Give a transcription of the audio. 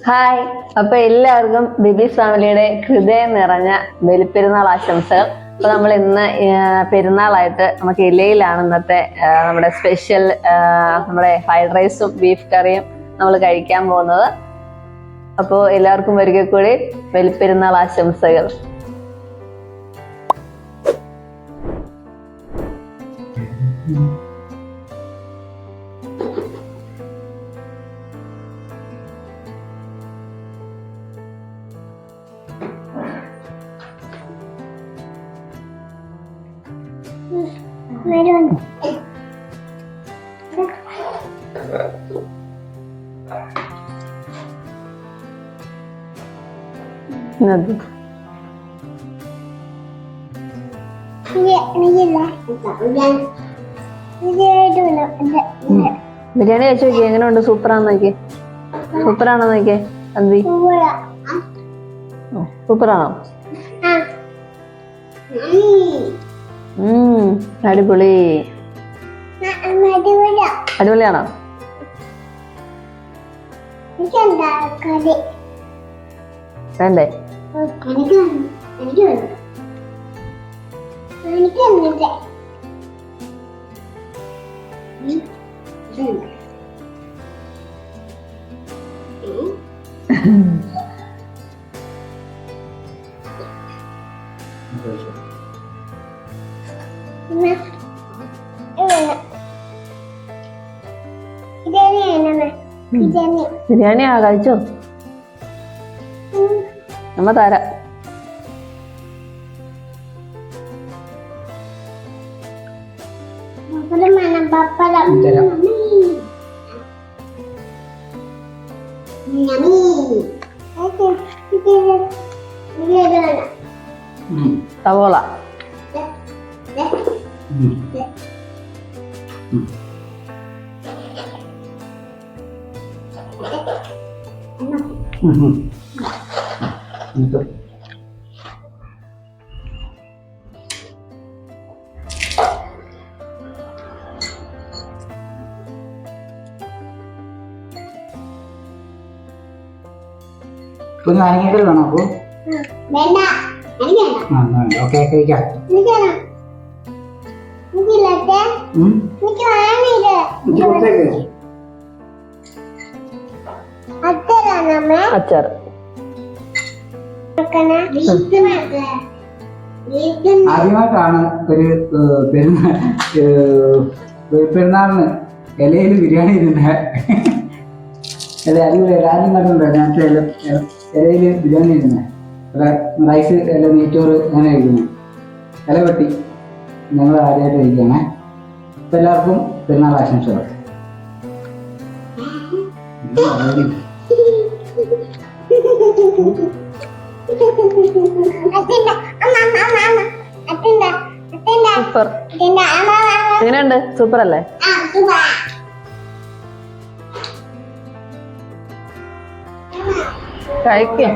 Hi, അപ്പൊ എല്ലാവർക്കും ബിബീസ് ഫാമിലിയുടെ ഹൃദയം നിറഞ്ഞ ബലിപ്പെരുന്നാൾ ആശംസകൾ. അപ്പൊ നമ്മൾ ഇന്ന് പെരുന്നാളായിട്ട് നമുക്ക് ഇലയിലാണ് ഇന്നത്തെ നമ്മുടെ സ്പെഷ്യൽ നമ്മുടെ ഫ്രൈഡ് റൈസും ബീഫ് കറിയും നമ്മൾ കഴിക്കാൻ പോകുന്നത്. അപ്പോൾ എല്ലാവർക്കും ഒരിക്കൽ കൂടി ബലിപ്പെരുന്നാൾ ആശംസകൾ. ബിരിയാണി കഴിച്ചു നോക്കി, എങ്ങനെയുണ്ട്? സൂപ്പറാന്ന് നോക്കി, സൂപ്പറാണോ നോക്കിയേ? എന്തി സൂപ്പറാണോ? അടിപൊളി, അടിപൊളിയാണോ? വേണ്ടേ? ബിരിയാണിയാ കഴിച്ചോ? നമ്മ തരാം. സവോള നാരങ്ങ വേണോ? അപ്പൊ ഓക്കെ കഴിക്കാം. അച്ചാർ ആദ്യമായിട്ടാണ് ഒരു പെരുന്നാളിന് ഇലയിൽ ബിരിയാണി തിന്നെ. ആദ്യം കണ്ടുണ്ടോ ഞാൻ ഇലയിൽ ബിരിയാണി തിന്നെ? റൈസ് ഇല നെയ്ച്ചോറ് അങ്ങനെ കഴിക്കുന്നു. ഇല വെട്ടി ഞങ്ങൾ ആദ്യമായിട്ട് കഴിക്കുകയാണേ. അപ്പം എല്ലാവർക്കും പെരുന്നാൾ ആശംസകൾ. സൂപ്പർ. എങ്ങനെയുണ്ട്? സൂപ്പർ അല്ലേ? കഴിക്കാം.